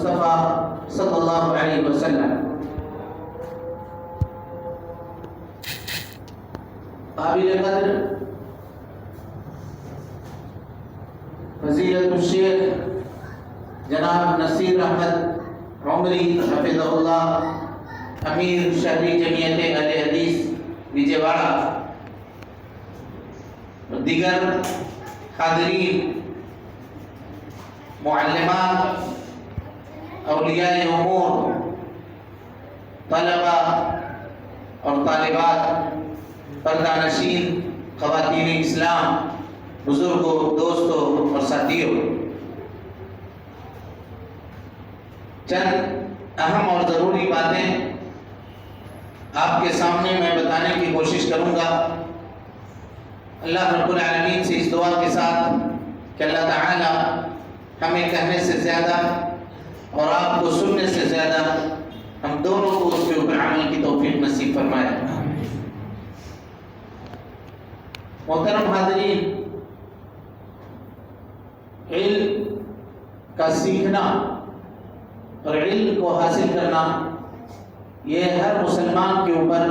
مصطفیٰ صلی اللہ علیہ وسلم۔ قابل قدر فضیلت الشیخ جناب نصیر احمد عمری حفظہ اللہ، امیر شہری جمعیت اہل حدیث وجے واڑہ، دیگر حاضرین، معلمات، اولیاء امور، طلبہ اور طالبات، پردہ نشین، خواتین اسلام، بزرگوں، دوستوں اور ساتھیوں، چند اہم اور ضروری باتیں آپ کے سامنے میں بتانے کی کوشش کروں گا۔ اللہ رب العالمین سے اس دعا کے ساتھ کہ اللہ تعالی ہمیں کہنے سے زیادہ اور آپ کو سننے سے زیادہ ہم دونوں کو اس کے اوپر عمل کی توفیق نصیب فرمائے۔ محترم حاضرین، علم کا سیکھنا اور علم کو حاصل کرنا یہ ہر مسلمان کے اوپر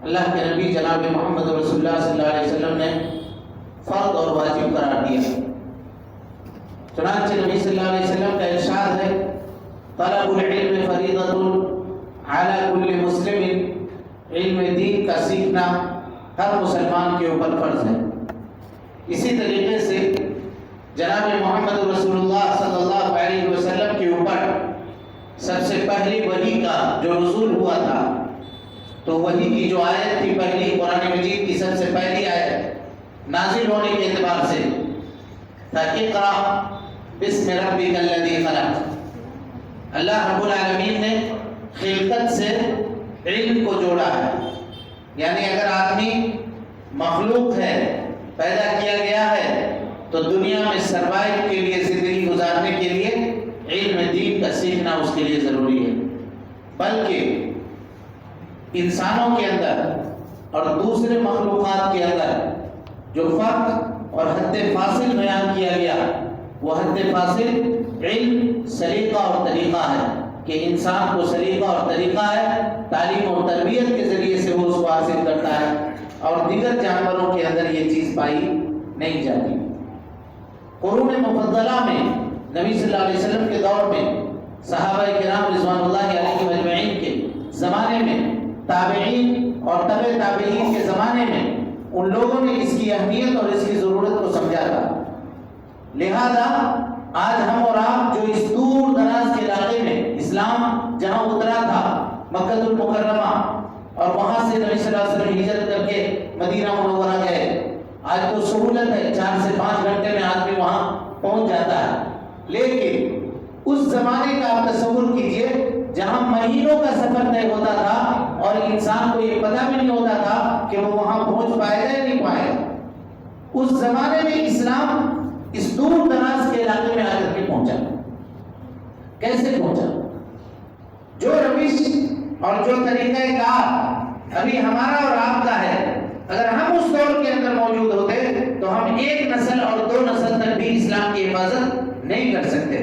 اللہ کے نبی جناب محمد رسول اللہ صلی اللہ علیہ وسلم نے فرض اور واجب قرار دیا۔ چنانچہ نبی صلی اللہ علیہ وسلم کا ارشاد ہے، طلب العلم فریضۃ علی کل مسلم، علم دین کا سیکھنا ہر مسلمان کے اوپر فرض ہے۔ اسی طریقے سے جناب محمد رسول اللہ صلی اللہ علیہ وسلم کے اوپر سب سے پہلی وحی کا جو نزول ہوا تھا، تو وحی کی جو آیت تھی پہلی، قرآن مجید کی سب سے پہلی آیت نازل ہونے کے اعتبار سے تھا، اقرأ بسم ربک الذی خلق۔ اللہ رب العالمین نے خلقت سے علم کو جوڑا ہے، یعنی اگر آدمی مخلوق ہے، پیدا کیا گیا ہے، تو دنیا میں سروائیو کے لیے، زندگی گزارنے کے لیے علم دین کا سیکھنا اس کے لیے ضروری ہے۔ بلکہ انسانوں کے اندر اور دوسرے مخلوقات کے اندر جو فرق اور حد فاصل بیان کیا گیا، وہ حد فاصل علم، سلیقہ اور طریقہ ہے، کہ انسان کو سلیقہ اور طریقہ ہے، تعلیم اور تربیت کے ذریعے سے وہ اس کو حاصل کرتا ہے، اور دیگر جانوروں کے اندر یہ چیز پائی نہیں جاتی۔ قرون مفضلہ میں نبی صلی اللہ علیہ وسلم کے دور میں، صحابہ کرام رضوان اللہ علیہم اجمعین کے زمانے میں، تابعین اور تبع تابعین کے زمانے میں ان لوگوں نے اس کی اہمیت اور اس کی ضرورت کو سمجھا تھا۔ لہذا آج ہم اور آپ جو اس دور دراز کے علاقے میں اسلام جہاں اترا تھا، مکہ المکرمہ، اور وہاں سے نبی صلی اللہ علیہ وسلم ہجرت کر کے مدینہ منورہ گئے، آج تو سہولت ہے، 4 سے 5 گھنٹے میں آدمی وہاں پہنچ جاتا ہے۔ لیکن اس زمانے کا آپ تصور کیجئے جہاں مہینوں کا سفر طے ہوتا تھا اور انسان کو یہ پتہ بھی نہیں ہوتا تھا کہ وہ وہاں پہنچ پائے گا یا نہیں پائے گا۔ اس زمانے میں اسلام اس دور دراز کے علاقے میں آ کر کے پہنچا۔ کیسے پہنچا؟ جو روش اور جو طریقہ کار ابھی ہمارا اور آپ کا ہے، اگر ہم اس دور کے اندر موجود ہوتے تو ہم 1 نسل اور 2 نسل تک بھی اسلام کی حفاظت نہیں کر سکتے۔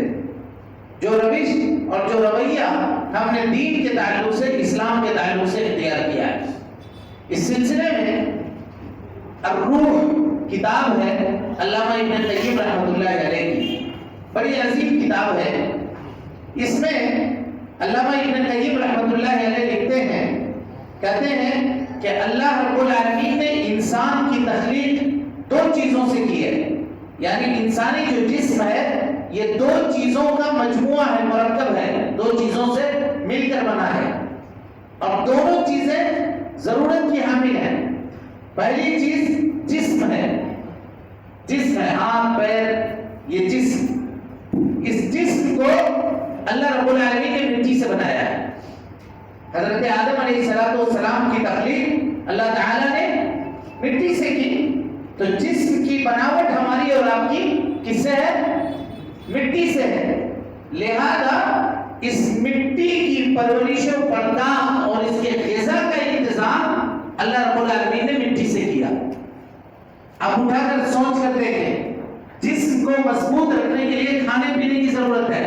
جو روش اور جو رویہ ہم نے دین کے تعلق سے، اسلام کے تعلق سے اختیار کیا ہے، اس سلسلے میں الروح کتاب ہے علامہ ابن قیم رحمۃ اللہ علیہ کی، بڑی عظیم کتاب ہے۔ اس میں علامہ ابن قیم رحمۃ اللہ علیہ لکھتے ہیں، کہتے ہیں کہ اللہ رب العالمین نے انسان کی تخلیق 2 چیزوں سے کی ہے، یعنی انسانی جو جسم ہے یہ 2 چیزوں کا مجموعہ ہے، مرکب ہے، 2 چیزوں سے مل کر بنا ہے، اور دونوں چیزیں ضرورت کی حامل ہیں۔ پہلی چیز جسم ہے، جسم ہے، ہاتھ پیر، یہ جسم، اس جسم کو اللہ رب العالمین نے مٹی سے بنایا ہے۔ حضرت آدم علیہ السلام کی تخلیق اللہ تعالیٰ نے مٹی سے کی، تو جسم کی بناوٹ ہماری اور آپ کی کس سے ہے؟ مٹی سے ہے۔ لہذا اس مٹی کی پرورش و پرداخت اور اس کے غذا کا انتظام اللہ رب العالمین نے مٹی سے کیا۔ اب اٹھا کر سوچ کر دیکھیں، جسم کو مضبوط رکھنے کے لیے کھانے پینے کی ضرورت ہے،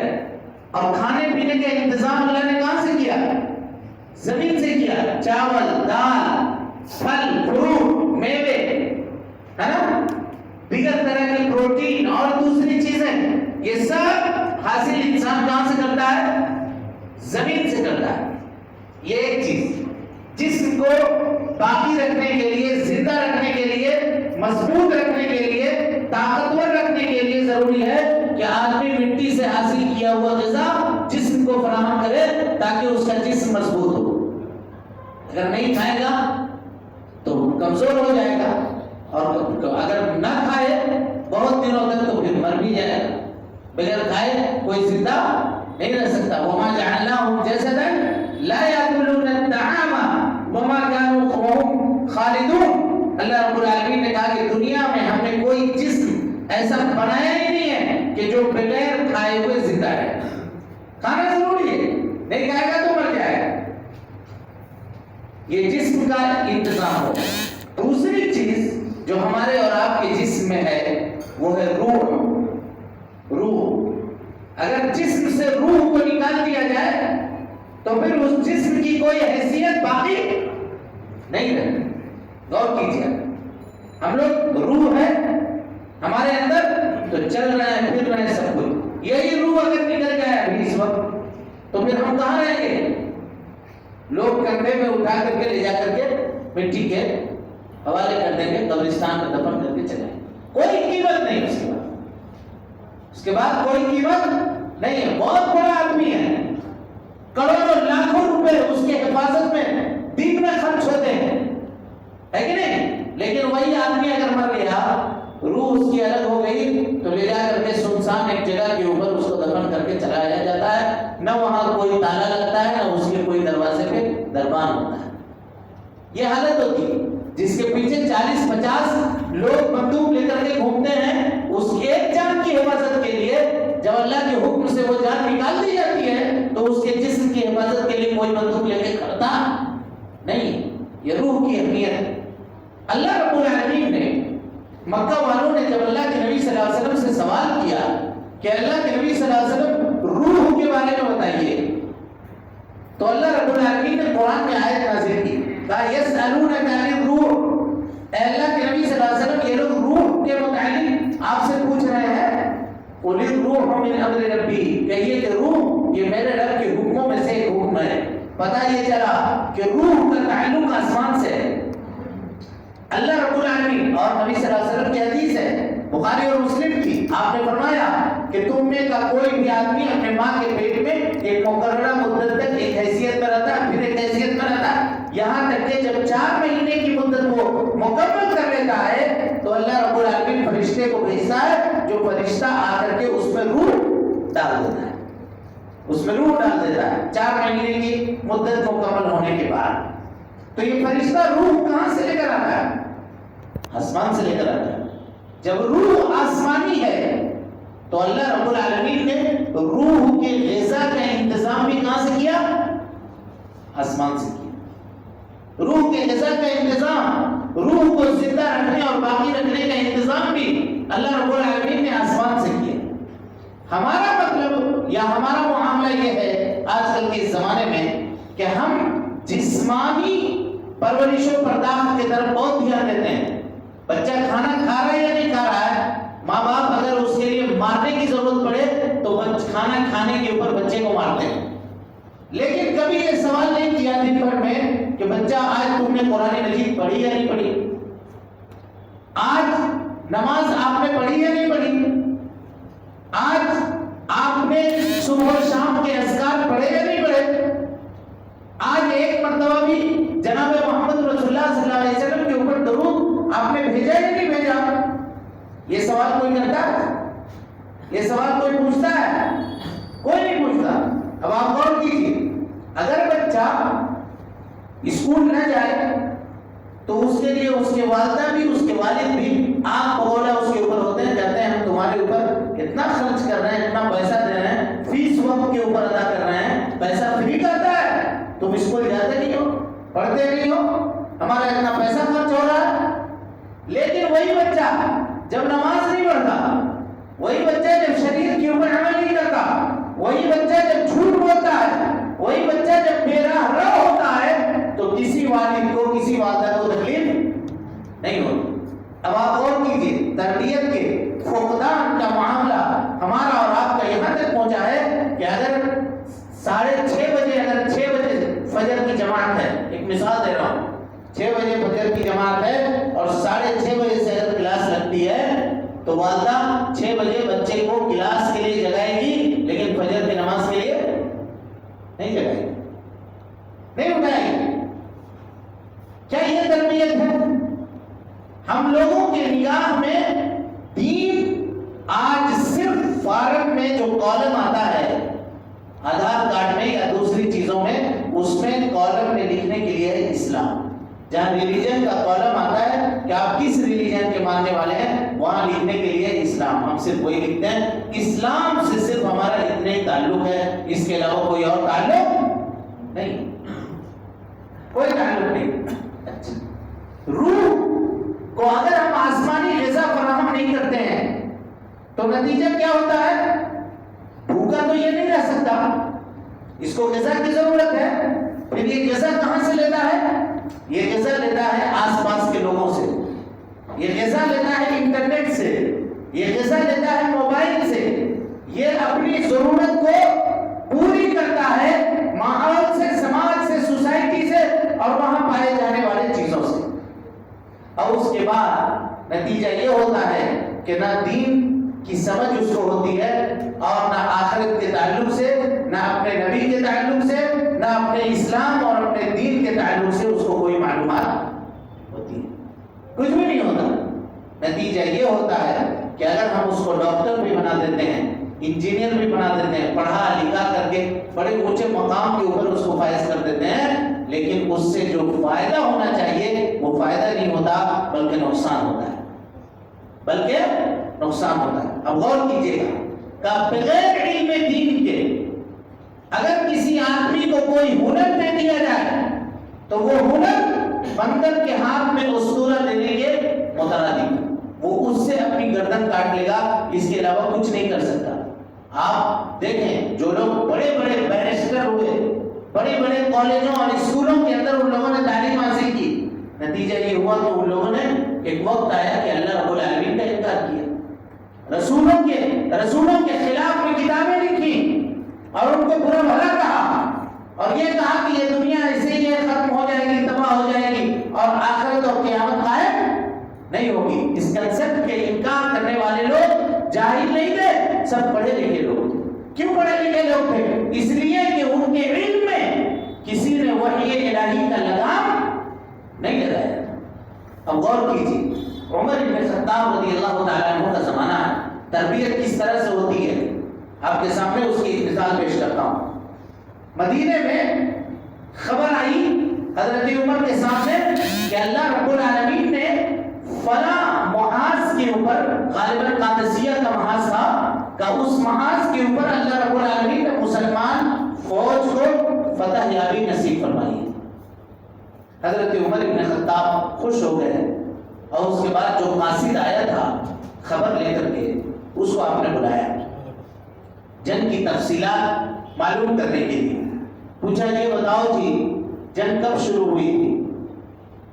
اور کھانے پینے کا انتظام اللہ نے کہاں سے کیا؟ زمین سے کیا. چاول، دال، پھل، فروٹ، میوے، ہے نا، دیگر طرح کی پروٹین اور دوسری چیزیں، یہ سب حاصل انسان کہاں سے کرتا ہے؟ زمین سے کرتا ہے. یہ ایک چیز جسم کو باقی رکھنے کے لیے، زندہ رکھنے کے لیے، مضبوط رکھنے کے لیے، طاقتور رکھنے کے لیے ضروری ہے کہ آدمی مٹی سے حاصل کیا ہوا غذا جسم کو فراہم کرے تاکہ اس کا جسم مضبوط ہو. اگر نہیں کھائے گا تو کمزور ہو جائے گا، اور اگر نہ کھائے بہت دنوں تک تو پھر مر بھی جائے گا. بغیر کھائے کوئی زندہ نہیں رہ سکتا. وَمَا جَعَلْنَاهُمْ جَسَدًا لَا يَأْكُلُونَ الطَّعَامَ وَمَا كَانُوا وَهُمْ خَالِدُونَ. اللہ رب العالمین نے کہا کہ دنیا میں ہم نے کوئی جسم ایسا بنایا ہی نہیں ہے کہ جو بغیر کھائے ہوئے زندہ ہے. کھانا ضروری ہے، نہیں کھائے گا تو مر جائے گا. یہ جسم کا انتظام ہو. دوسری چیز جو ہمارے اور آپ کے جسم میں ہے وہ ہے روح. روح اگر جسم سے روح کو نکال دیا جائے تو پھر اس جسم کی کوئی حیثیت باقی نہیں رہتی. غور کیجیے، ہم لوگ روح ہے ہمارے اندر تو چل رہے ہیں، پھر رہے ہیں سب کچھ. یہی روح اگر نکل جائے ابھی اس وقت تو پھر ہم کہاں رہیں گے؟ لوگ کندھے میں اٹھا کر کے لے جا کر کے مٹی کے حوالے کر دیں گے، قبرستان میں دفن کر کے چلائیں گے. کوئی قیمت نہیں اس کے بعد کوئی قیمت نہیں ہے. بہت بڑا آدمی ہے، کروڑوں لاکھوں روپے اس کے حفاظت میں دن میں خرچ ہوتے ہیں، ہے کہ نہیں؟ لیکن وہی آدمی اگر مر گیا، روح اس کی الگ ہو گئی تو لے جا کر کے سنسان ایک جگہ کے اوپر اس کو دفن کر کے چلایا جاتا ہے. نہ وہاں کوئی تالا لگتا ہے، نہ اس کے کوئی دروازے پہ دربان ہوتا ہے. یہ حالت ہوتی ہے جس کے پیچھے 40-50 لوگ بندوق لے کر کے گھومتے ہیں. اس ایک جان کی حفاظت کے لیے جب اللہ کے حکم سے وہ جان نکال دی جاتی ہے تو اس کے جسم کی حفاظت کے لیے کوئی بندوق لے کے کھڑتا نہیں. یہ روح کی اہمیت ہے. اللہ رب العالمین نے مکہ والوں نے جب اللہ کے نبی صلی اللہ علیہ وسلم سے سوال کیا کہ اللہ کے نبی صلی اللہ علیہ وسلم روح کے بارے میں بتائیے، تو اللہ رب العالمین نے قرآن میں آیت نازل کی، کہا یسألونک عن الروح. اے اللہ کے نبی صلی اللہ علیہ وسلم یہ لوگ روح کے متعلق آپ سے پوچھ رہے ہیں. قل الروح من امر ربی، کہیے کہ روح یہ میرے رب کے حکموں میں سے ایک حکم ہے. پتہ یہ چلا کہ روح کا تعلق آسمان سے ہے. اللہ رب العالمین اور نبی صلی اللہ علیہ وسلم کی حدیث ہے بخاری اور مسلم کی، آپ نے فرمایا کہ تم میں کا کوئی بھی آدمی اپنے ماں کے پیٹ میں ایک مقررہ مدت تک ایک حیثیت میں رہتا ہے، پھر ایک حیثیت میں رہتا ہے، یہاں تک کہ جب 4 مہینے کی مدت وہ مکمل کر لیتا ہے تو اللہ رب العالمین فرشتے کو بھیجتا ہے، جو فرشتہ آ کر کے اس میں روح ڈال دیتا ہے. اس میں روح ڈال دیتا ہے 4 مہینے کی مدت مکمل ہونے کے بعد. تو یہ فرشتہ روح کہاں سے لے کر آتا ہے؟ آسمان سے لے کر آتا ہے. جب روح آسمانی ہے تو اللہ رب العالمین نے روح کے غذا کا انتظام بھی کہاں سے کیا؟ آسمان سے کیا. روح کے غذا کا انتظام، روح کو زندہ رکھنے اور باقی رکھنے کا انتظام بھی اللہ رب العالمین نے آسمان سے کیا. ہمارا مطلب یا ہمارا معاملہ یہ ہے آج کل کے زمانے میں کہ ہم جسمانی پرورش و پرداخت کی طرف بہت دھیان دیتے ہیں. بچہ کھانا کھا رہا ہے یا نہیں کھا رہا ہے، ماں باپ اگر اس کے لیے مارنے کی ضرورت پڑے تو کھانا کھانے کے اوپر بچے کو مارتے ہیں. لیکن کبھی یہ سوال نہیں کیا دن بھر میں کہ بچہ آج تم نے قرآن مجید پڑھی یا نہیں پڑھی، آج نماز آپ نے پڑھی یا نہیں پڑھی، آج آپ نے صبح و شام کے اذکار پڑھے یا نہیں پڑھے، آج ایک مرتبہ بھی جناب محمد رسول اللہ صلی اللہ علیہ وسلم کے اوپر درود آپ نے بھیجا یا نہیں بھیجا. یہ سوال کوئی کرتا ہے؟ یہ سوال کوئی پوچھتا ہے؟ کوئی نہیں پوچھتا. اب آپ غور کیجیے، اگر بچہ اسکول نہ جائے تو اس کے لیے اس کے والدہ بھی اس کے والد بھی آنکھ پگولا اس کے اوپر ہوتے ہیں، کہتے ہیں ہم تمہارے اوپر اتنا خرچ کر رہے ہیں، اتنا پیسہ دے رہے ہیں، فیس وقت کے اوپر ادا کر رہے ہیں، پیسہ فری کرتا ہے، تم اسکول جاتے نہیں ہو، پڑھتے نہیں ہو، ہمارا اتنا پیسہ خرچ ہو رہا ہے. لیکن وہی بچہ جب نماز نہیں پڑھتا، وہی بچہ جب شریعت کے اوپر عمل نہیں کرتا، وہی بچہ جب جھوٹ بولتا ہے، وہی بچہ جب بے راہ رو ہوتا ہے تو کسی والد کو، کسی والدہ کو تکلیف نہیں ہوتی۔ اب آپ غور کیجیے، تربیت کے فقدان کا معاملہ ہمارا اور آپ کا یہاں تک پہنچا ہے کہ اگر 6:30 بجے، اگر 6 بجے فجر کی جماعت ہے، ایک مثال دے رہا ہوں، 6 بجے فجر کی جماعت ہے اور 6:30 بجے سے اگر کلاس لگتی ہے تو والدہ 6 بجے بچے کو کلاس کے لیے جگائے گی، لیکن فجر کی نماز کے لیے نہیں جگائے گی، نہیں اٹھائے گی۔ کیا یہ تربیت ہے؟ ہم لوگوں کے نگاہ میں دین آج صرف فارم میں جو کالم آتا ہے آدھار کارڈ میں یا دوسری چیزوں میں، اس میں کالم میں لکھنے کے لیے ہے اسلام۔ جہاں ریلیجن کا کالم آتا ہے کہ آپ کس ریلیجن کے ماننے والے ہیں، وہاں لکھنے کے لیے اسلام، ہم صرف وہی لکھتے ہیں۔ اسلام سے صرف ہمارا اتنا ہی تعلق ہے، اس کے علاوہ کوئی اور تعلق نہیں، کوئی تعلق نہیں۔ اچھا، روح کو اگر ہم آسمانی غذا فراہم نہیں کرتے ہیں تو نتیجہ کیا ہوتا ہے؟ بھوکا تو یہ نہیں رہ سکتا، اس کو غذا کی ضرورت ہے۔ پھر یہ غذا کہاں سے لیتا ہے؟ یہ غذا لیتا ہے آس پاس کے لوگوں سے، یہ غذا لیتا ہے انٹرنیٹ سے، یہ غذا لیتا ہے موبائل سے، یہ اپنی ضرورت کو پوری کرتا ہے ماحول سے، سماج سے، سوسائٹی سے اور وہاں پائے جانے والے چیزوں سے۔ اور اس کے بعد نتیجہ یہ ہوتا ہے کہ نہ دین کی سمجھ اس کو ہوتی ہے اور نہ آخرت کے تعلق سے، نہ اپنے نبی کے تعلق سے، نہ اپنے اسلام اور اپنے دین کے تعلق سے اس کو کوئی معلومات ہوتی ہے، کچھ بھی نہیں ہوتا۔ نتیجہ یہ ہوتا ہے کہ اگر ہم اس کو ڈاکٹر بھی بنا دیتے ہیں، انجینئر بھی بنا دیتے ہیں، پڑھا لکھا کر کے بڑے اونچے مقام کے اوپر اس کو فائز کر دیتے ہیں، لیکن اس سے جو فائدہ ہونا چاہیے وہ فائدہ نہیں ہوتا، بلکہ نقصان ہوتا ہے، بلکہ نقصان ہوتا ہے۔ اب غور کیجیے گا کہ بغیر علم دین کے اگر کسی آدمی کو کوئی ہنر دے دیا جائے تو وہ ہنر بندر کے ہاتھ میں اسطورہ دینے کے مترادف، وہ اس سے اپنی گردن کاٹ لے گا، اس کے علاوہ کچھ نہیں کر سکتا۔ آپ دیکھیں جو لوگ بڑے بڑے بیرسٹر ہوئے، بڑے بڑے کالجوں اور اسکولوں کے اندر ان لوگوں نے تعلیم حاصل کی، نتیجہ یہ ہوا کہ ان لوگوں نے ایک وقت آیا کہ اللہ رب العالمین کا انکار کیا، رسولوں کے خلاف میں کتابیں لکھی اور ان کو برا بھلا کہا اور یہ کہا کہ یہ دنیا ایسے ہی ختم ہو جائے گی، تباہ ہو جائے گی اور آخرت اور قیامت قائم نہیں ہوگی۔ اس کنسپٹ کے انکار کرنے والے لوگ جاہل نہیں تھے، سب پڑھے لکھے لوگ تھے۔ کیوں پڑھے لکھے لوگ تھے؟ اس لیے کہ ان کے علم میں کسی نے وحی الہی کا لگام نہیں لگایا۔ اب غور کیجیے، عمر بن خطاب رضی اللہ تعالیٰ عنہ کا زمانہ ہے، تربیت کس طرح سے ہوتی ہے آپ کے سامنے اس کی ایک مثال پیش کرتا ہوں۔ مدینے میں خبر آئی حضرت عمر کے سامنے کہ اللہ رب العالمین نے فلاں محاذ کے اوپر، غالباً قادسیہ کا محاذ تھا، کہ اس محاذ کے اوپر اللہ رب العالمین نے مسلمان فوج کو فتح یابی نصیب فرمائی ہے۔ حضرت عمر بن خطاب خوش ہو گئے اور اس کے بعد جو قاصد آیا تھا خبر لے کر کے اس کو آپ نے بلایا، جنگ کی تفصیلات معلوم کرنے کے لیے پوچھا، یہ بتاؤ جی جنگ کب شروع ہوئی تھی؟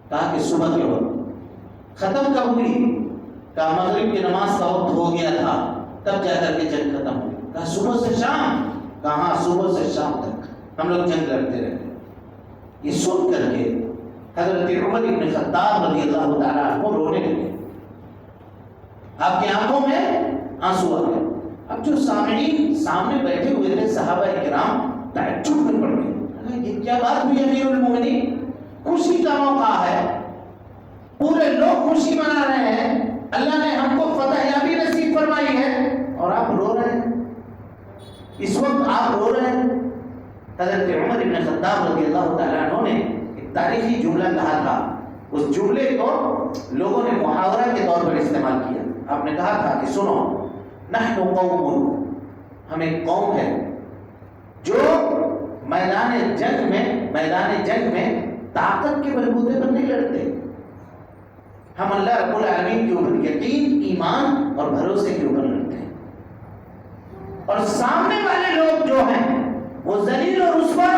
کہا کہ صبح کے وقت۔ ختم کب ہوئی؟ کہا مغرب کی نماز کا وقت ہو گیا تھا تب جا کر کے جنگ ختم ہوئی۔ کہا صبح سے شام؟ کہا ہاں صبح سے شام تک ہم لوگ جنگ لڑتے رہے۔ یہ سن کر کے حضرت عمر بن خطاب رضی اللہ تعالیٰ عنہ رونے لگے، آپ کی آنکھوں میں آنسو آ گئے۔ اب جو سامعین سامنے بیٹھے ہوئے تھے صحابہ کرام تعجب میں پڑ گئے، یہ کیا بات ہوئی امیر المومنین؟ خوشی کا موقع ہے، پورے لوگ خوشی منا رہے ہیں، اللہ نے ہم کو فتح یابی نصیب فرمائی ہے اور آپ رو رہے ہیں، اس وقت آپ رو رہے ہیں۔ حضرت عمر بن خطاب رضی اللہ تعالیٰ عنہ نے ایک تاریخی جملہ کہا تھا، اس جملے کو لوگوں نے محاورہ کے طور پر استعمال کیا۔ آپ نے کہا تھا کہ سنو، نحن قوم، ہم ایک قوم ہے جو میدان جنگ میں طاقت کے بلبوتے پر نہیں لڑتے، ہم اللہ رب العالمین کے اوپر یقین، ایمان اور بھروسے کے اوپر لڑتے ہیں۔ اور سامنے والے لوگ جو ہیں وہ ذلیل اور رسوا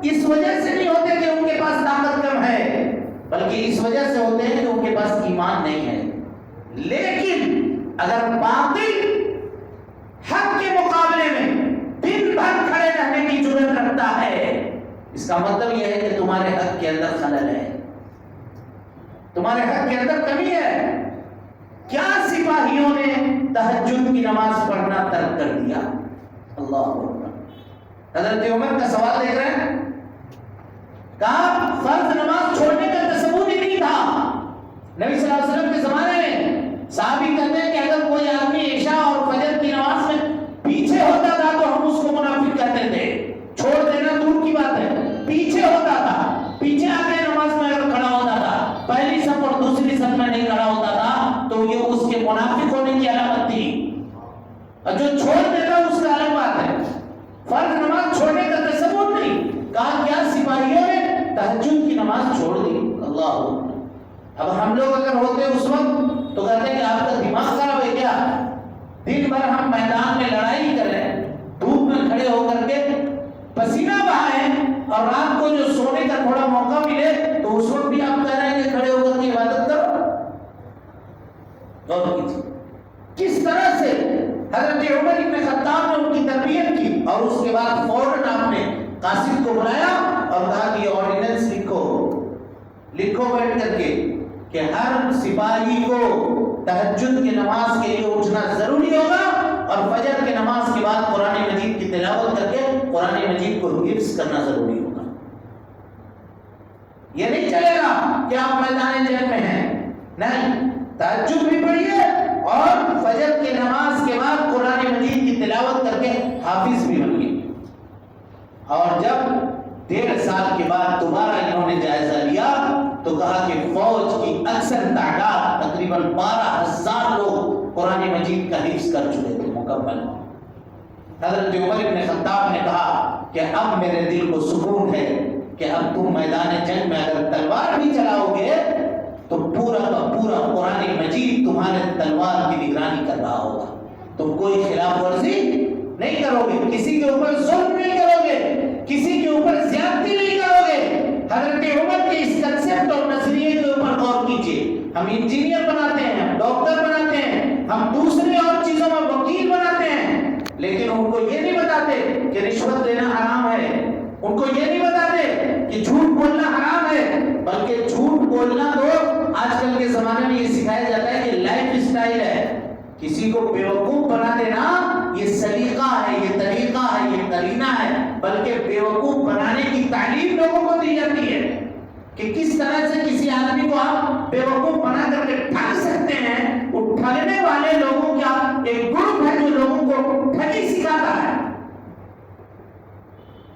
اس وجہ سے نہیں ہوتے کہ ان کے پاس طاقت کم ہے، بلکہ اس وجہ سے ہوتے ہیں کہ ان کے پاس ایمان نہیں ہے۔ لیکن اگر باطل حق کے مقابلے میں دن بھر کھڑے رہنے کی جرات رکھتا ہے، اس کا مطلب یہ ہے کہ تمہارے حق کے اندر خلل ہے، تمہارے حق کے اندر کمی ہے۔ کیا سپاہیوں نے تہجد کی نماز پڑھنا ترک کر دیا؟ اللہ اکبر۔ حضرت عمر کا سوال دیکھ رہے ہیں، کہا فرض نماز چھوڑنے کا تصور ہی نہیں تھا نبی صلی اللہ علیہ وسلم کے زمانے میں۔ صحابی کہتے ہیں کہ اگر کوئی آدمی عشاء اور فجر کی نماز میں پیچھے ہوتا تھا تو ہم اس کو منافق کہتے تھے، چھوڑ دینا دور کی بات ہے، پیچھے ہوتا تھا، پیچھے آ کے نماز میں اگر کھڑا ہوتا تھا، پہلی صف اور دوسری صف میں نہیں کھڑا ہوتا تھا تو یہ اس کے منافق ہونے کی علامت تھی، اور جو چھوڑ دیتا اس کا الگ بات ہے۔ فرض نماز چھوڑنے کا تصور نہیں، کہا کیا سپاہیوں نے تہجد کی نماز چھوڑ دی؟ اللہ۔ اب ہم لوگ اگر ہوتے اس وقت تو کہتے ہیں کہ آپ کا دماغ خراب ہے کیا؟ دن بھر ہم میدان میں لڑائی کر رہے ہیں، دھوپ میں کھڑے ہو کر کے پسینہ بہائیں، اور رات کو جو سونے کا تھوڑا موقع ملے تو اس وقت بھی آپ کہہ رہے ہیں کہ کھڑے ہو کر کے عبادت کرو۔ غور کیجیے کس طرح سے حضرت عمر بن خطاب نے ان کی تربیت کی، اور اس کے بعد فوراً آپ نے قاصد کو بلایا اور کہا کہ یہ آرڈیننس لکھو بیٹھ کر کے کہ ہر سپاہی کو تہجد کی نماز کے لیے اٹھنا ضروری ہوگا، اور فجر کی نماز کے بعد قرآن مجید کی تلاوت کر کے قرآن مجید کو حفظ کرنا ضروری ہوگا۔ یہ نہیں چلے گا کہ آپ میدان جنگ میں ہیں، نہیں، تہجد بھی پڑھیے اور فجر کی نماز کے بعد قرآن مجید کی تلاوت کر کے حافظ بھی بنیے۔ اور جب 1.5 سال کے بعد دوبارہ انہوں نے جائزہ لیا تو کہا کہ فوج کی اکثر تعداد تقریباً 12,000 لوگ قرآن مجید کا حفظ کر چکے تھے مکمل۔ حضرت عمر بن خطاب نے کہا کہ اب میرے دل کو سکون ہے کہ اب تم میدان جنگ میں اگر تلوار بھی چلاؤ گے تو پورا کا پورا قرآن مجید تمہارے تلوار کی نگرانی کر رہا ہوگا، تم کوئی خلاف ورزی نہیں کرو گے، کسی کے اوپر ظلم نہیں کرو گے، کسی کے اوپر زیادتی نہیں کرو گے۔ حضرت عمر کے اس کنسپٹ اور نظریے کے اوپر غور کیجیے۔ ہم انجینئر بناتے ہیں، ہم ڈاکٹر بناتے ہیں، ہم دوسری اور چیزوں میں وکیل بناتے ہیں، لیکن ان کو یہ نہیں بتاتے کہ رشوت لینا حرام ہے، ان کو یہ نہیں بتاتے کہ جھوٹ بولنا حرام ہے، بلکہ جھوٹ بولنا تو آج کل کے زمانے میں یہ سکھایا جاتا ہے کہ لائف سٹائل ہے۔ کسی کو بیوقوف بنا دینا یہ سلیقہ ہے، یہ طریقہ ہے، یہ قرینہ ہے، بلکہ بیوقوف بنانے کی تعلیم لوگوں کو دی جاتی ہے کہ کس طرح سے کسی آدمی کو آپ بیوقوف بنا کر کے ٹھگ سکتے ہیں۔ وہ ٹھگنے والے لوگوں کا ایک گروپ ہے جو لوگوں کو ٹھگی سکھاتا ہے۔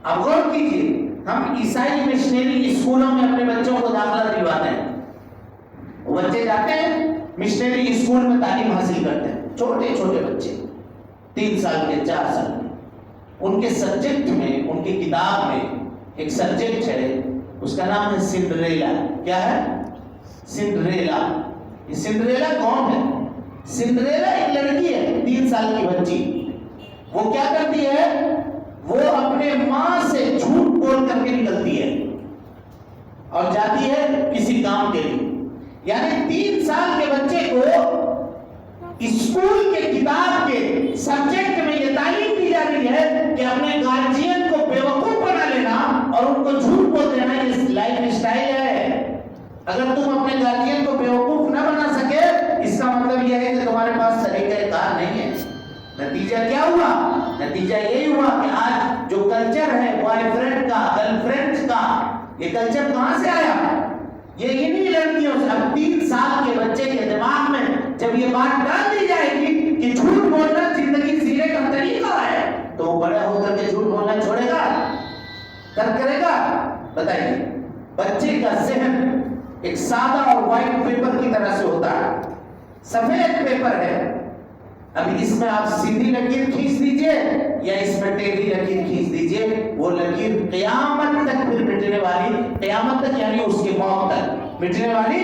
اب غور کیجیے، ہم عیسائی مشنری اسکولوں میں اپنے بچوں کو داخلہ دلواتے ہیں، وہ بچے جاتے ہیں مشنری اسکول میں تعلیم حاصل کرتے ہیں، چھوٹے چھوٹے بچے 3 سال کے 4 سال کے، ان کے سبجیکٹ میں، ان کی کتاب میں ایک سبجیکٹ ہے، اس کا نام ہے سنڈریلا۔ کیا ہے؟ سنڈریلا۔ یہ سنڈریلا کون ہے؟ سنڈریلا ایک لڑکی ہے، 3 سال کی بچی۔ وہ کیا کرتی ہے؟ وہ اپنے ماں سے جھوٹ بول کر کے نکلتی ہے اور جاتی ہے کسی کام کے لیے۔ یعنی 3 سال کے بچے کو اسکول کے کتاب کے سبجیکٹ میں یہ تعلیم دی جا رہی ہے کہ اپنے گارجین کو بیوقوف بنا لینا اور ان کو جھوٹ بول دینا یہ لائف سٹائل ہے۔ اگر تم اپنے گارجین کو بیوقوف نہ بنا سکے، اس کا مطلب یہ ہے کہ تمہارے پاس طریقہ کار نہیں ہے۔ نتیجہ کیا ہوا؟ نتیجہ یہی ہوا کہ آج جو کلچر ہے بوائے فرینڈ کا، گرل فرینڈ کا، یہ کلچر کہاں سے آیا؟ یہ انہی لڑکیوں سے۔ اب 3 سال کے بچے کے دماغ میں جب یہ بات ڈال دی جائے گی کہ جھوٹ بولنا زندگی جینے کا طریقہ ہے، تو وہ بڑے ہو کر کے جھوٹ بولنا چھوڑے گا؟ کرے گا؟ بتائیے۔ بچے کا ذہن ایک سادہ اور وائٹ پیپر کی طرح سے ہوتا ہے، سفید پیپر ہے۔ ابھی اس میں آپ سیدھی لکیر کھینچ دیجئے یا اس میں ٹیڑھی لکیر کھینچ دیجئے، وہ لکیر قیامت تک پھر مٹنے والی، قیامت تک یعنی اس کے موت تک مٹنے والی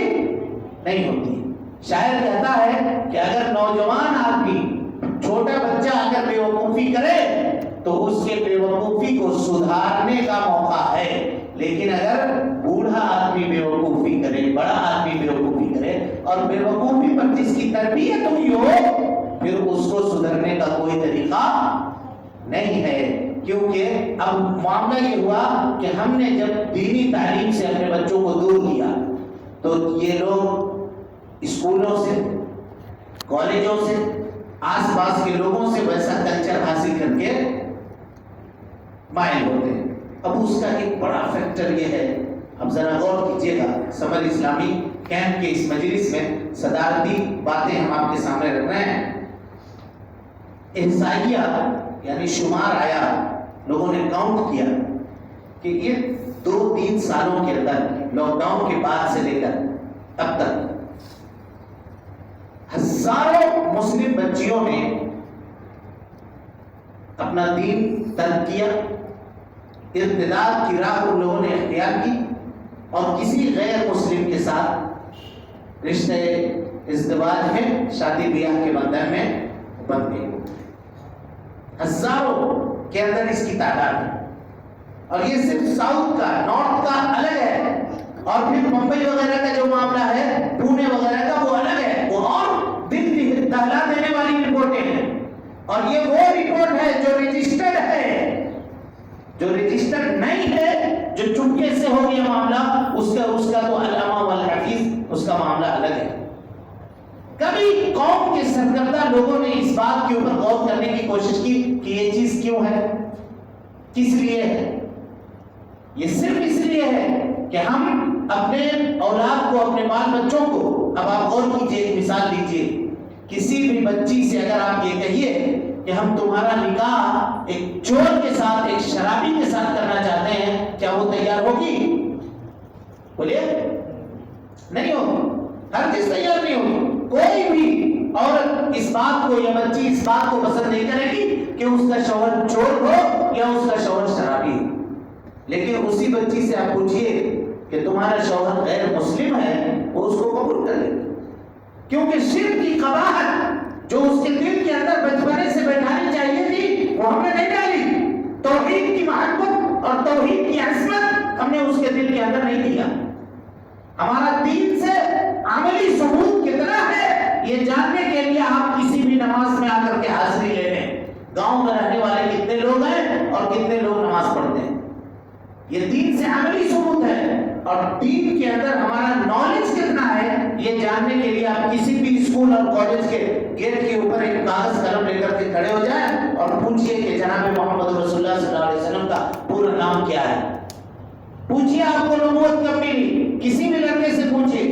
نہیں ہوتی۔ شاعر کہتا ہے کہ اگر نوجوان آدمی چھوٹا بچہ اگر بیوقوفی کرے تو اس کے بیوقوفی کو سدھارنے کا موقع ہے، لیکن اگر بوڑھا آدمی بیوقوفی کرے، بڑا آدمی بیوقوفی کرے اور بیوقوفی پر جس کی تربیت ہوئی ہو، پھر اس کو سدھرنے کا کوئی طریقہ نہیں ہے۔ کیونکہ اب معاملہ یہ ہوا کہ ہم نے جب دینی تعلیم سے اپنے بچوں کو دور کیا تو یہ لوگ اسکولوں سے، کالجوں سے، آس پاس کے لوگوں سے ویسا کلچر حاصل کر کے مائل ہوتے ہیں۔ اب اس کا ایک بڑا فیکٹر یہ ہے، اب ذرا غور کیجیے گا، سمر اسلامی کیمپ کے اس مجلس میں صدارتی باتیں ہم آپ کے سامنے رکھ رہے ہیں۔ احصائیہ یعنی شمار آیا، لوگوں نے کاؤنٹ کیا کہ یہ 2-3 سالوں کے اندر لاک ڈاؤن کے بعد سے لے کر اب تک ہزاروں مسلم بچیوں نے اپنا دین ترک کیا، ارتداد کی راہ ان لوگوں نے اختیار کی اور کسی غیر مسلم کے ساتھ رشتے ازدواج میں، شادی بیاہ کے بندھن میں بن گئے۔ ہزاروں کے اندر اس کی تعداد ہے، اور یہ صرف ساؤتھ کا، نارتھ کا الگ ہے، اور پھر ممبئی وغیرہ کا جو معاملہ ہے، پونے وغیرہ کا، وہ الگ ہے، وہ اور دل دہلا دینے والی رپورٹیں ہیں۔ اور یہ وہ رپورٹ ہے جو رجسٹرڈ ہے، جو رجسٹرڈ نہیں ہے، جو چپکے سے ہو گیا معاملہ، اس کا تو علامہ والحفیظ، اس کا معاملہ الگ ہے۔ کبھی قوم کے سرکردہ لوگوں نے اس بات کے اوپر غور کرنے کی کوشش کی کہ یہ چیز کیوں ہے، کس لیے ہے؟ یہ صرف اس لیے ہے کہ ہم اپنے اولاد کو، اپنے بال بچوں کو، اب آپ غور کیجئے، ایک مثال لیجئے، کسی بھی بچی سے اگر آپ یہ کہیے کہ ہم تمہارا نکاح ایک چور کے ساتھ، ایک شرابی کے ساتھ کرنا چاہتے ہیں، کیا وہ تیار ہوگی؟ بولیے نہیں ہوگی، ہر چیز تیار نہیں ہوگی۔ کوئی بھی عورت اس بات کو، یا بچی اس بات کو پسند نہیں کرے گی کہ اس کا شوہر چور ہو یا اس کا شوہر شرابی ہو۔ لیکن اسی بچی سے آپ پوچھئے کہ تمہارا شوہر غیر مسلم ہے، وہ اس کو قبول کر لے گی، کیونکہ شرک کی قباحت جو اس کے دل کے اندر بچپنے سے بیٹھانی چاہیے تھی، وہ ہم نے نہیں ڈالی۔ توحید کی محبت اور توحید کی عصمت ہم نے اس کے دل کے اندر نہیں دیا۔ ہمارا دین سے عملی ثبوت کتنا ہے، یہ جاننے کے لیے آپ کسی بھی نماز میں آ کر کے حاضری لے لیں، گاؤں میں رہنے والے کتنے لوگ ہیں اور کتنے لوگ نماز پڑھتے ہیں۔ یہ دین سے عملی ثبوت ہے، اور دین کے اندر ہمارا نالج کتنا ہے، یہ جاننے کے لیے آپ کسی بھی اسکول اور کالج کے گیٹ کے اوپر ایک کاغذ قلم لے کر کے کھڑے ہو جائیں اور پوچھئے کہ جناب محمد رسول اللہ صلی اللہ علیہ وسلم کا پورا نام کیا ہے۔ پوچھئے آپ کو نبوت کب ملی، کسی بھی لڑکے سے پوچھئے،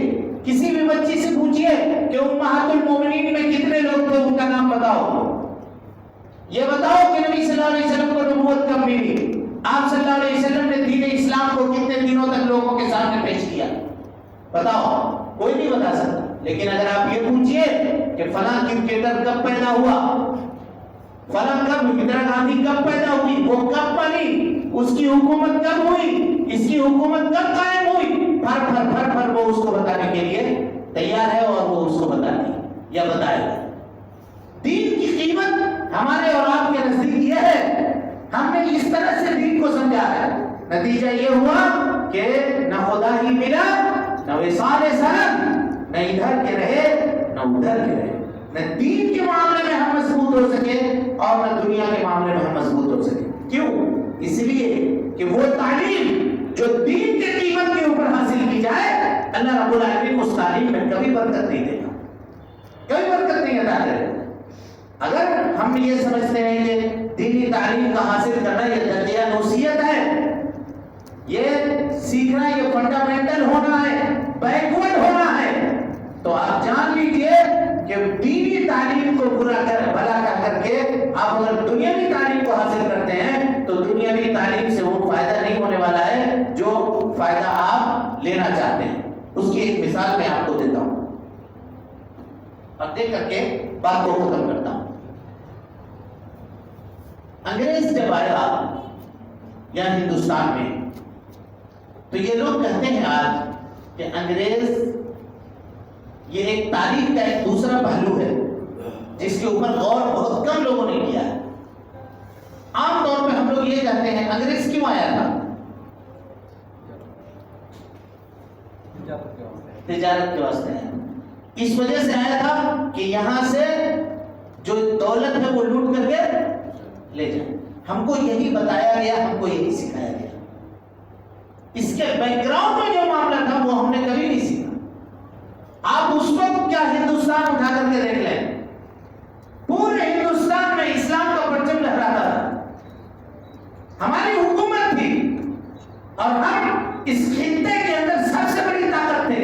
کسی بھی بچی سے پوچھئے کہ امہات المومنین میں کتنے لوگ تھے، ان کا نام بتاؤ۔ یہ بتاؤ کہ نبی صلی اللہ علیہ وسلم کو نبوت کب ملی، آپ صلی اللہ علیہ وسلم نے دین اسلام کو کتنے دنوں تک لوگوں کے سامنے پیش کیا، بتاؤ۔ کوئی نہیں بتا سکتا۔ لیکن اگر آپ یہ پوچھئے کہ فلاں کرکٹر کب پیدا ہوا، فلاں کب، اندرا گاندھی کب پیدا ہوئی، وہ کب بنی، اس کی حکومت کب ہوئی، اس کی حکومت کب قائم ہوئی، پھر پھر وہ اس کو بتانے کے لیے تیار ہے، اور وہ اس کو بتانے یا بتائے گا۔ دین کی قیمت ہمارے اور آپ کے نزدیک یہ ہے، ہم نے اس طرح سے دین کو سمجھا ہے، نتیجہ یہ ہوا کہ نہ خدا ہی ملا، نہ وصال سلام، نہ ادھر کے رہے نہ ادھر کے رہے، نہ دین کے معاملے میں ہم مضبوط ہو سکے اور نہ دنیا کے معاملے میں ہم مضبوط ہو سکے۔ کیوں؟ اس لیے کہ وہ تعلیم جو دین کے قیمت کے اوپر حاصل کی جائے، اللہ رب العالمین اس تعلیم میں کبھی برکت نہیں دے گا، کبھی برکت نہیں عطا کرے گا۔ اگر ہم یہ سمجھتے ہیں کہ دینی تعلیم کا حاصل کرنا یہ درجہ نوسیت ہے، یہ سیکھنا، یہ فنڈامنٹل ہونا ہے، بیکورڈ ہونا ہے، تو آپ جان لیجئے کہ دینی تعلیم کو بھلا کر کے آپ اگر دنیاوی تعلیم کو حاصل کرتے ہیں تو دنیاوی تعلیم سے وہ فائدہ نہیں ہونے والا ہے جو فائدہ آپ لینا چاہتے ہیں۔ اس کی ایک مثال میں آپ کو دیتا ہوں اور دے کر کے بات کو ختم کرتا ہوں۔ انگریز جب آیا یا ہندوستان میں تو یہ لوگ کہتے ہیں آج کہ انگریز یہ ایک تاریخ کا ایک دوسرا پہلو ہے، جس کے اوپر غور بہت کم لوگوں نے کیا ہے۔ عام طور پہ ہم لوگ یہ کہتے ہیں انگریز کیوں آیا تھا؟ تجارت کے واسطے ہے۔ اس وجہ سے آیا تھا کہ یہاں سے جو دولت ہے وہ لوٹ کر کے لے جائے۔ ہم کو یہی بتایا گیا، ہم کو یہی سکھایا گیا۔ اس کے بیک گراؤنڈ میں جو معاملہ تھا وہ ہم نے کبھی نہیں سیکھا۔ آپ اس وقت کیا ہندوستان اٹھا کر کے دیکھ لیں، پورے ہندوستان میں اسلام کا پرچم لہراتا تھا، ہماری حکومت تھی، اور ہم اس خطے کے اندر سب سے بڑی طاقت تھے۔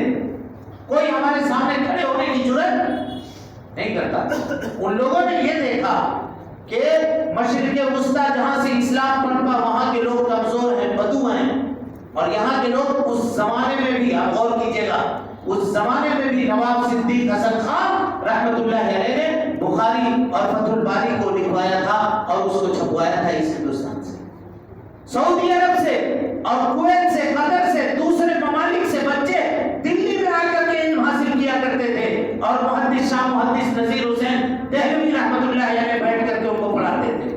کوئی ہمارے سامنے کھڑے ہونے کی جرات نہیں کرتا۔ ان لوگوں نے یہ دیکھا کہ مشرق وسطیٰ جہاں سے اسلام پنپا وہاں کے لوگ کمزور ہیں، بدو ہیں، اور یہاں کے لوگ اس زمانے میں بھی، آپ غور کیجئے گا، اس زمانے میں بھی نواب صدیق حسن خان رحمت اللہ علیہ نے بخاری اور فتح الباری کو لکھوایا تھا اور اس کو چھپوایا تھا اس ہندوستان سے۔ سعودی عرب سے اور کویت سے، قطر سے، دوسرے ممالک سے بچے دلی میں آ کر کے علم حاصل کیا کرتے تھے، اور محدث شاہ محدث نذیر حسین دہلوی رحمت اللہ علیہ بیٹھ کر کے ان کو پڑھاتے تھے۔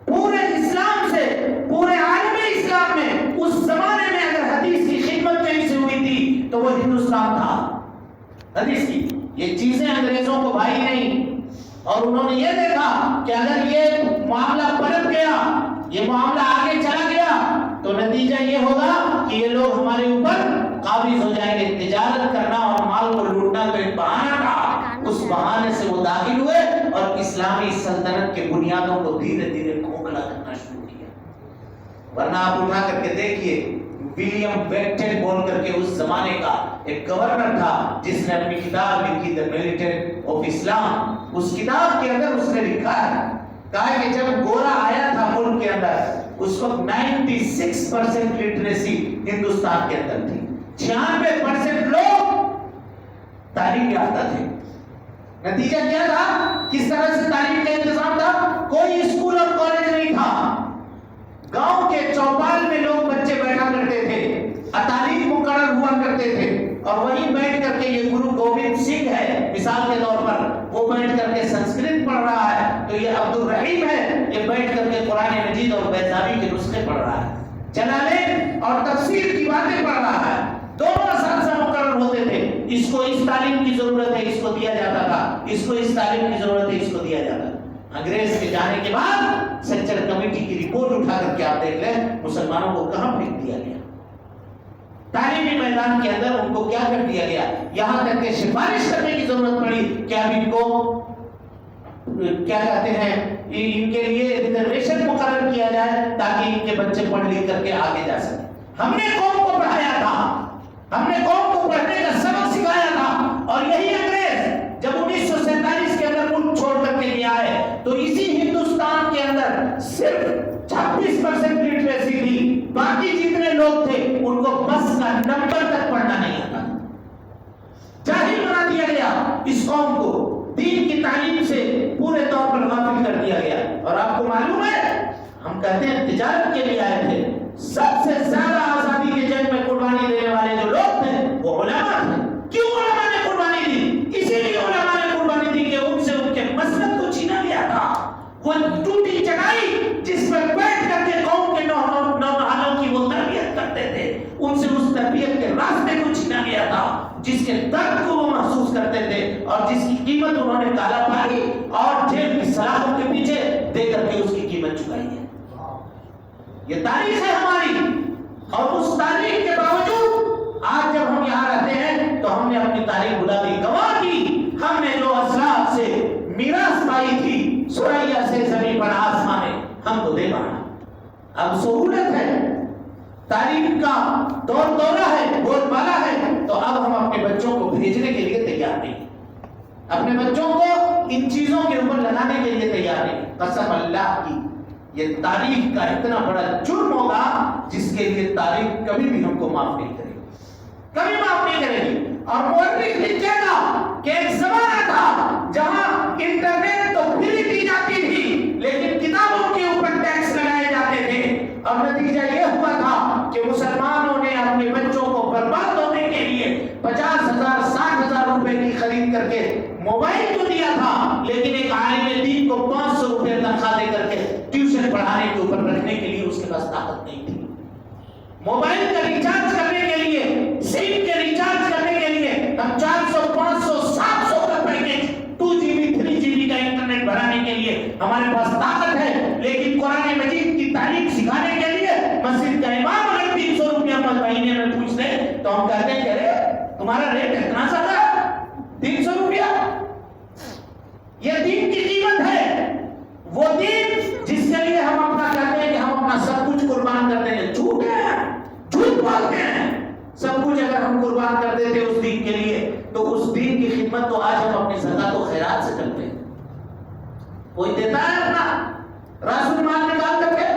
پورے اسلام سے، پورے عالم اسلام میں اس زمانے میں اگر حدیث کی خدمت کہیں سے ہوئی تھی تو وہ ہندوستان تھا۔ حدیث کی یہ چیزیں انگریزوں کو بھائی نہیں، اور انہوں نے یہ دیکھا کہ اگر یہ معاملہ پلٹ گیا، یہ معاملہ آگے چلا گیا، تو نتیجہ یہ ہوگا کہ یہ لوگ ہمارے اوپر قابض ہو جائیں گے۔ تجارت کرنا اور مال کو لوٹنا تو ایک بہانہ تھا، اس بہانے سے وہ داخل ہوئے اور اسلامی سلطنت کے بنیادوں کو دھیرے دھیرے کھوکھلا کرنا شروع کیا۔ ورنہ آپ اٹھا کر کے دیکھیے، ولیم بیکٹن بول کر کے اس زمانے کا ایک گورنر تھا جس نے اپنی کتاب لکھی دی ملیٹنٹ آف اسلام۔ اس کتاب کے اندر اس نے لکھا ہے، کہا کہ جب گورا آیا تھا ملک کے اندر، اس وقت 96% لٹریسی ہندوستان کے اندر تھی، 96% لوگ تعلیم یافتہ تھے۔ نتیجہ کیا تھا؟ کس طرح سے تعلیم کا انتظام تھا؟ کوئی اسکول اور کالج نہیں تھا، گاؤں کے چوپال میں لوگ بچے بیٹھا کرتے تھے، تعلیم مقرر ہوا کرتے تھے، اور وہیں بیٹھ کر کے یہ گرو گوبند سنگھ ہے مثال کے طور پر، وہ بیٹھ کر کے سنسکرت پڑھ رہا ہے، تو یہ عبد الرحیم ہے، یہ بیٹھ کر کے قرآن مجید اور بیضاوی کے نسخے پڑھ رہا ہے، جلالین اور تفسیر کی باتیں پڑھ رہا ہے۔ دونوں اساتذہ مقرر ہوتے تھے، اس کو اس تعلیم کی ضرورت ہے، اس کو دیا جاتا تھا، اس کو اس تعلیم کی ضرورت ہے، اس کو دیا جاتا تھا۔ انگریز کے جانے کے بعد سچر کمیٹی کی رپورٹ اٹھا کر کے آپ دیکھ لیں مسلمانوں کو کہاں پھینک دیا گیا، تعلیمی میدان کے اندر ان کو کیا کر دیا گیا، یہاں تک کہ سفارش کرنے کی ضرورت پڑی کہ اب ان کو کیا کہتے ہیں، ان کے لیے ریزرویشن مقرر کیا جائے تاکہ ان کے بچے پڑھ لکھ کر کے آگے جا سکیں۔ ہم نے قوم کو پڑھایا تھا، ہم نے قوم کو پڑھنے کا سبق سکھایا تھا، اور یہی انگریز جب 1947 کے اندر ملک چھوڑ کر کے لے آئے تو اسی ہندوستان کے اندر صرف 26% لٹریسی تھی، باقی جتنے لوگ تھے ان کو بس کا نمبر تک پڑھنا نہیں آتا، جاہل بنا دیا گیا، اس قوم کو دین کی تعلیم سے پورے طور پر غافل کر دیا گیا۔ اور آپ کو معلوم ہے ہم کہتے ہیں تجارت کے لیے آئے تھے، سب سے زیادہ آزادی کے جنگ میں قربانی دینے والے جو لوگ تھے وہ علماء تھے۔ کیوں علماء نے قربانی دی؟ اسی لیے علماء نے قربانی دی کہ ان سے ان کے مسلک کو چھینا گیا تھا، وہ ٹوٹی چٹائی جس پر بیٹھ کر کے قوم کے نوجوانوں کی وہ تربیت کرتے تھے، ان سے اس تربیت کے راستے کو چھینا گیا تھا، جس کے درد کو وہ محسوس کرتے تھے، اور جس کی قیمت انہوں نے کالا پائی اور جیل کی سلاخوں کے پیچھے دے کر کے اس کی قیمت چکائی ہے۔ یہ تاریخ ہے ہماری، اور اس تاریخ کے باوجود آج جب ہم یہاں رہتے ہیں تو ہم نے اپنی تاریخ بھلا دی، گواہ کی، ہم نے جو اسلاف سے میراث پائی تھی، سریا سے زمین پر آسمانے، ہم کو دے پانا۔ اب سہولت ہے، تعلیم کا دور دورہ ہے، بول بالا ہے، تو اب ہم اپنے بچوں کو بھیجنے کے لیے تیار نہیں، اپنے بچوں کو ان چیزوں کے اوپر لگانے کے لیے تیار نہیں۔ قسم اللہ کی یہ تاریخ کا اتنا بڑا جرم ہوگا جس کے لیے تاریخ کبھی بھی ہم کو معاف نہیں کرے گی، کبھی معاف نہیں کرے گی۔ اور مورخ لکھے گا کہ ایک زمانہ تھا جہاں انٹرنیٹ تو فری دی جاتی تھی لیکن کتابوں کے اوپر ٹیکس لگائے جاتے تھے، اور نتیجہ یہ ہوا تھا کہ مسلمانوں نے اپنے بچوں کو برباد ہونے کے لیے 50,000 60,000 روپے کی خرید کر کے موبائل تو دیا تھا لیکن ایک عالم دین کو 500 روپے تنخواہ دے کر کے ٹیوشن پڑھانے کے اوپر رکھنے کے لیے اس کے پاس طاقت نہیں تھی. موبائل کا ریچارج کرنے کے لیے, سم کے ریچارج کرنے کے لیے ہم 400 500 700 کا پیکج 2 GB 3 GB کا انٹرنیٹ بھرانے کے لیے ہمارے پاس طاقت ہے. لیکن قرآن مجید کی تعلیم سکھانے کے لیے مسجد کا امام اگر 300 روپیہ مہینے میں پوچھ لے تو ہم کہتے ہیں کہ ارے تمہارا ریٹ اتنا زیادہ ہے 300 روپیہ. یہ دین کی قیمت ہے, وہ دین جس کے لیے ہم اپنا کہتے ہیں کہ ہم اپنا سب کچھ قربان کر دیں گے. جھوٹ بولتے ہیں. سب کچھ اگر ہم قربان کر دیتے اس دین کے لیے تو اس دین کی خدمت تو آج ہم اپنی زکات و خیرات سے کرتے ہیں. کوئی دیتا ہے اپنا راس المال نکال کر کے,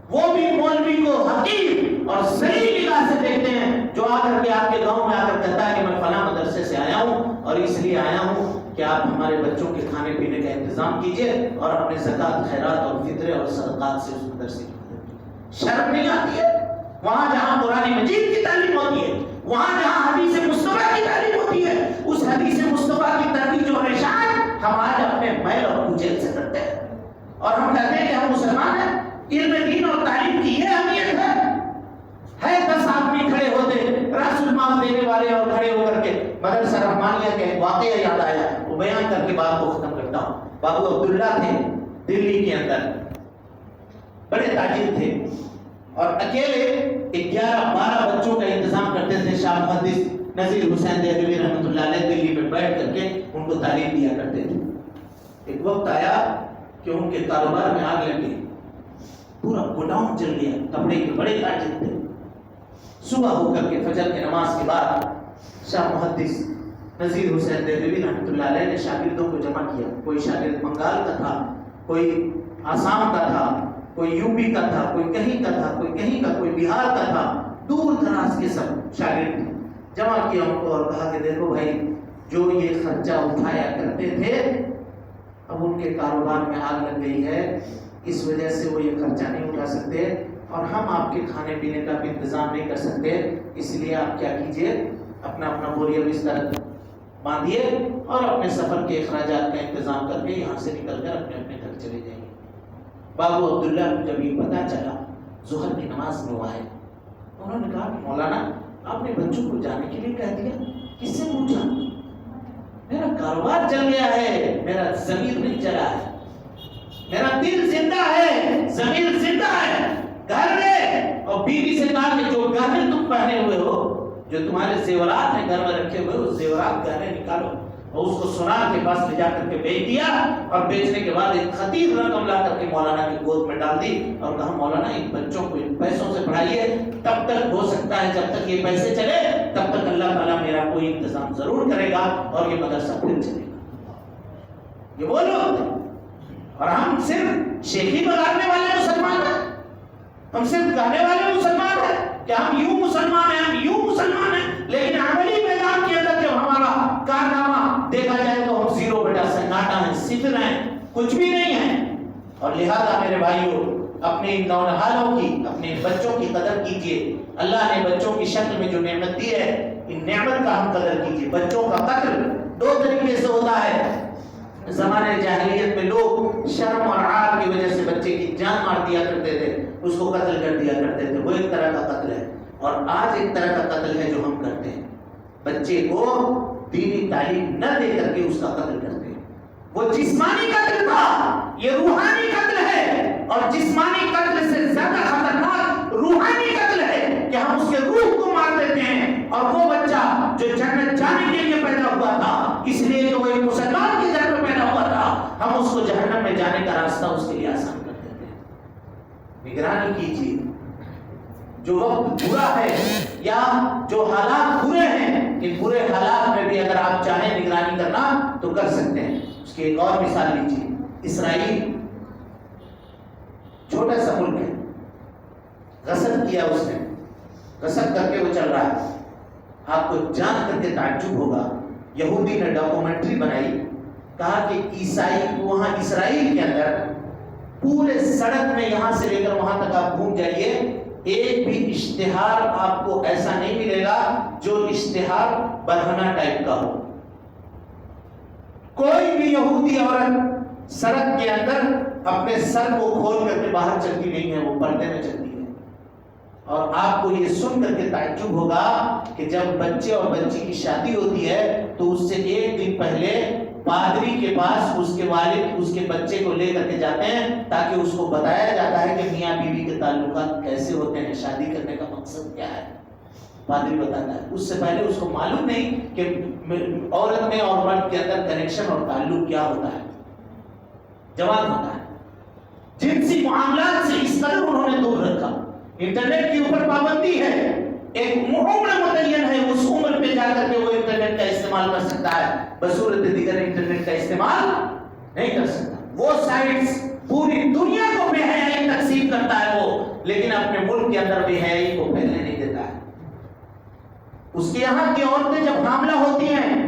وہ بھی مولوی کو حقیر اور ذلیل نگاہ سے دیکھتے ہیں جو آ کر کے آپ کے گاؤں میں آ کر کہتا ہے کہ میں فلاں مدرسے سے آیا ہوں اور اس لیے آیا ہوں کہ آپ ہمارے بچوں کے کھانے پینے کا انتظام کیجئے اور اپنے زکات خیرات اور فطرے اور صدقات سے اس مدرسے کی مدد کیجئے. شرم نہیں آتی ہے؟ وہاں جہاں قرآن مجید کی تعلیم ہوتی ہے, وہاں جہاں حدیث مصطفیٰ کی تعلیم ہوتی ہے, اس حدیث مصطفیٰ کی ترویج اور ارشاد ہم آج اپنے میل اور کچیل سے کرتے ہیں اور ہم کہتے ہیں کہ ہم مسلمان ہیں. علم دین اور تعلیم کی یہ اہمیت ہے 10 آدمی کھڑے ہوتے راس المال دینے والے اور کھڑے ہو کر کے مدرسہ رحمانیہ کے واقعہ یاد آیا, وہ بیان کر کے بات کو ختم کرتا ہوں. بابو عبداللہ تھے دلی کے اندر, بڑے تاجر تھے اور اکیلے 11-12 بچوں کا انتظام کرتے تھے. شاہ محدث نذیر حسین دہلوی رحمۃ اللہ علیہ دلی میں بیٹھ کر کے ان کو تعلیم دیا کرتے تھے. ایک وقت آیا کہ ان کے کاروبار میں آگ لگ گئی, پورا گوڈاؤن جل گیا. کپڑے کے بڑے تاجر تھے. صبح ہو کر کے فجر کی نماز کے بعد شاہ محدث نذیر حسین دہلوی رحمۃ اللہ علیہ نے شاگردوں کو جمع کیا. کوئی شاگرد بنگال کا تھا, کوئی آسام کا تھا, کوئی یو پی کا تھا, کوئی کہیں کا تھا, کوئی کہیں کا, کوئی بہار کا تھا, دور دراز کے سب شاگرد جمع کیا ان کو اور کہا کہ دیکھو بھائی جو یہ خرچہ اٹھایا کرتے تھے اب ان کے کاروبار میں آگ لگ گئی ہے, اس وجہ سے وہ یہ خرچہ نہیں اٹھا سکتے اور ہم آپ کے کھانے پینے کا بھی انتظام نہیں کر سکتے. اس لیے آپ کیا کیجئے, اپنا اپنا بوریہ بستر باندھیے اور اپنے سفر کے اخراجات کا انتظام کر کے یہاں سے نکل کر اپنے اپنے گھر چلے جائیں. بابو عبداللہ کو جب یہ پتا چلا ظہر کی نماز میں وہ آئے, انہوں نے کہا کہ مولانا آپ نے بچوں کو جانے کے لیے کہہ دیا, کس سے پوچھا؟ میرا کاروبار چل گیا ہے, میرا ضمیر نہیں چلا ہے, میرا دل زندہ ہے, ضمیر زندہ ہے. گھر میں اور بیوی سے کہا کہ جو گہنے تم پہنے ہوئے ہو, جو تمہارے زیورات ہیں گھر میں رکھے ہوئے, وہ زیورات گہنے نکالو. اور اس کو سونار کے پاس لے جا کر کے بیچ دیا اور بیچنے کے بعد ایک خطیر رقم لا کر کے مولانا کی گود میں ڈال دی اور کہا مولانا ان بچوں کو ان پیسوں سے پڑھائیے, تب تک ہو سکتا ہے جب تک یہ پیسے چلے تب تک اللہ تعالیٰ میرا کوئی انتظام ضرور کرے گا اور یہ مدرسہ پھر چلے گا. یہ وہ لوگ تھے اور ہم صرف شیخی بگاڑنے والے مسلمان ہیں, ہم صرف گانے والے مسلمان ہیں کہ ہم یوں مسلمان ہیں, ہم یوں مسلمان ہیں, لیکن عملی میدان کے اندر جب ہمارا کارنامہ دیکھا جائے تو ہم زیرو بیٹا سناٹا ہیں, صفر ہیں, کچھ بھی نہیں ہیں. اور لہذا میرے بھائیوں اپنے ان نونہالوں کی, اپنے بچوں کی قدر کیجئے. اللہ نے بچوں کی شکل میں جو نعمت دی ہے ان نعمت کا ہم قدر کیجئے. بچوں کا قتل 2 طریقے سے ہوتا ہے. زمانے جاہلیت میں لوگ شرم اور عار کی وجہ سے بچے کی جان مار دیا کرتے تھے, اس کو قتل کر دیا کرتے تھے, وہ ایک طرح کا قتل ہے. اور آج ایک طرح کا قتل ہے جو ہم کرتے ہیں, بچے کو دینی تعلیم نہ دے کر کے اس کا قتل کرتے ہیں. وہ جسمانی قتل تھا, یہ روحانی قتل ہے, اور جسمانی قتل سے زیادہ خطرناک روحانی قتل ہے کہ ہم اس کے روح کو مار دیتے ہیں. اور وہ بچہ جو جنت جانے کے لیے پیدا ہوا تھا اس لیے کہ وہ ایک مسلمان کے گھر میں پیدا ہوا تھا, ہم اس کو جہنم میں جانے کا راستہ اس کے لیے آسان کر دیتے ہیں. نگرانی کیجیے. جو وقت برا ہے یا جو حالات برے ہیں, ان برے حالات میں بھی اگر آپ چاہیں نگرانی کرنا تو کر سکتے ہیں. اس کی ایک اور مثال لیجیے. اسرائیل چھوٹا سا ملک ہے, غصب کیا اس نے, غصب کر کے وہ چل رہا ہے. آپ کو جان کر کے تعجب ہوگا, یہودی نے ڈاکومنٹری بنائی, کہا کہ عیسائی وہاں اسرائیل کے اندر پورے سڑک میں یہاں سے لے کر وہاں تک آپ گھوم جائیے, ایک بھی اشتہار آپ کو ایسا نہیں ملے گا جو اشتہار برہنہ ٹائپ کا ہو. کوئی بھی یہودی عورت سڑک کے اندر اپنے سر کو کھول کر کے باہر چلتی نہیں ہے، وہ پردے میں چلتی ہے۔ اور آپ کو یہ سن کر کے تعجب ہوگا کہ جب بچے اور بچی کی شادی ہوتی ہے تو اس سے ایک دن پہلے پادری کے پاس اس کے والد اس کے بچے کو لے کر کے جاتے ہیں تاکہ اس کو بتایا جاتا ہے کہ میاں بیوی کے تعلقات کیسے ہوتے ہیں، شادی کرنے کا مقصد کیا ہے۔ پادری بتاتا ہے، اس سے پہلے اس کو معلوم نہیں کہ عورت میں اور مرد کے اندر کنیکشن اور تعلق کیا ہوتا ہے، جوان ہوتا ہے۔ جنسی معاملات سے اس قدر انہوں نے دور رکھا۔ انٹرنیٹ کے اوپر پابندی ہے، ایک عمر متعین ہے، اس عمر پہ جا کر کے وہ انٹرنیٹ کا استعمال کر سکتا ہے، بصورت دیگر انٹرنیٹ کا استعمال نہیں کر سکتا۔ وہ سائٹس پوری دنیا کو بے حیائی تقسیم کرتا ہے وہ، لیکن اپنے ملک کے اندر بے حیائی کو پھیلنے نہیں دیتا ہے۔ اس کے یہاں کی عورتیں جب حاملہ ہوتی ہیں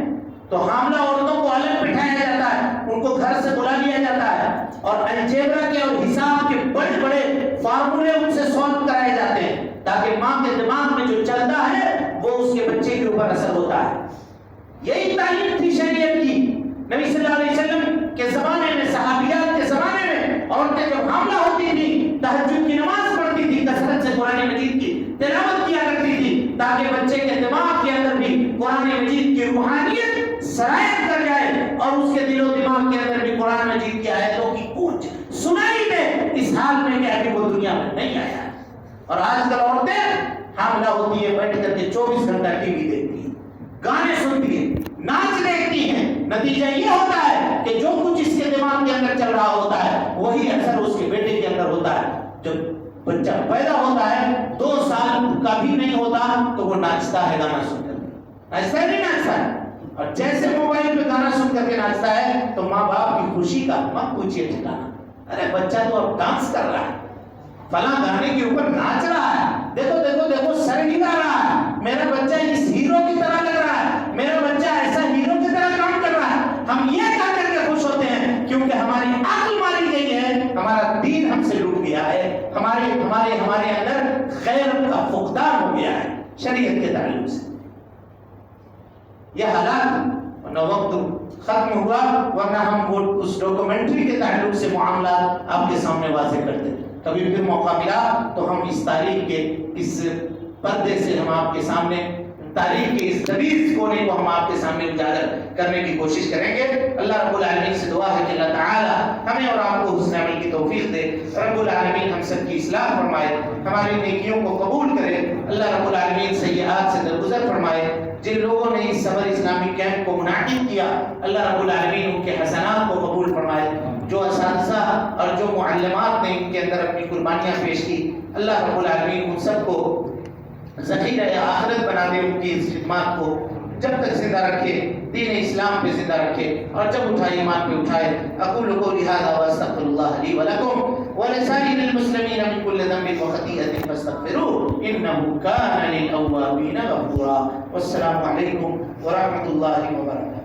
تو حاملہ عورتوں کو الگ بٹھایا جاتا ہے، ان کو گھر سے بلا لیا جاتا ہے اور الجبرا کے اور حساب کے بڑے بڑے فارمولے ان سے سولو کرائے جاتے ہیں تاکہ ماں کے دماغ میں جو چلتا ہے وہ اس کے بچے کے اوپر اثر ہوتا ہے۔ یہی تعلیم تھی شریعت کی۔ نبی صلی اللہ علیہ وسلم کے زمانے میں، صحابیات کے زمانے میں عورتیں جب حاملہ ہوتی تھیں تہجد کی نماز پڑھتی تھی، کثرت سے قرآن مجید کی تلاوت کیا کرتی تھی تاکہ بچے کے دماغ کے اندر بھی قرآن مجید کی روحانیت سرایت کر جائے اور اس کے دل و دماغ کے اندر بھی قرآن مجید کی آیتوں کی گونج سنائی دے، اس حال میں کہ ابھی وہ دنیا میں نہیں آیا ہے۔ اور آج کل عورتیں حاملہ ہوتی ہیں، بیٹھ کر کے 24 گھنٹہ ٹی وی دیکھتی ہیں، گانے سنتی ہیں، ناچ دیکھتی ہیں۔ نتیجہ یہ ہوتا ہے کہ جو کچھ اس کے دماغ کے اندر چل رہا ہوتا ہے وہی اثر اس کے بیٹے کے اندر ہوتا ہے۔ جب بچہ پیدا ہوتا ہے 2 سال کا بھی نہیں ہوتا تو وہ ناچتا ہے گانا سن کر کے، ناچتا ہے نہیں ناچتا ہے، اور جیسے موبائل پہ گانا سن کر کے ناچتا ہے تو ماں باپ کی خوشی کا مت پوچھیے ٹھکانا۔ ارے بچہ تو اب ڈانس کر رہا ہے، فلاں گانے کے اوپر ناچ رہا ہے، دیکھو دیکھو دیکھو سر ہلا رہا ہے، میرا بچہ اس ہیرو کی طرح لگ رہا ہے، میرا بچہ ایسا ہیرو کی طرح کام کر رہا ہے۔ ہم یہ کہہ کر کے خوش ہوتے ہیں کیونکہ ہماری عقل ماری گئی ہے، ہمارا دین ہم سے لوٹ گیا ہے، ہمارے اندر غیرت کا فقدان ہو گیا ہے شریعت کے تعلق سے۔ یہ حالات نہ وقت ختم ہوا ورنہ ہم وہ اس ڈاکومنٹری کے تعلق سے معاملات آپ کے سامنے واضح کرتے ہیں۔ کبھی پھر موقع ملا تو ہم اس تاریخ کے اس پردے سے ہم آپ کے سامنے تاریخ کے اس دبیز کونے کو ہم آپ کے سامنے اجاگر کرنے کی کوشش کریں گے۔ اللہ رب العالمین سے دعا ہے کہ اللہ تعالی ہمیں اور آپ کو حسن عمل کی توفیق دے، رب العالمین ہم سب کی اصلاح فرمائے، ہماری نیکیوں کو قبول کرے، اللہ رب العالمین سیئات سے درگزر فرمائے۔ جن لوگوں نے اس سمر اسلامی کیمپ کو منعقد کیا اللہ رب العالمین ان کے حسنات کو قبول فرمائے، جو اساتذہ اور جو معلمات نے ان کے اندر اپنی قربانیاں پیش کی اللہ رب العالمین ان سب کو ذخیرہ آخرت بنا دے، ان کی اس خدمات کو جب تک زندہ رکھے، دین اسلام پہ زندہ رکھے اور جب اٹھائے ایمان پہ اٹھائے۔ اقول قولی ھذا واستغفر اللہ لی ولکم ولسائر المسلمین من کل ذنب وخطیئۃ فاستغفروہ انہ کان للأوابین غفورا۔ والسلام علیکم ورحمۃ اللہ وبرکاتہ۔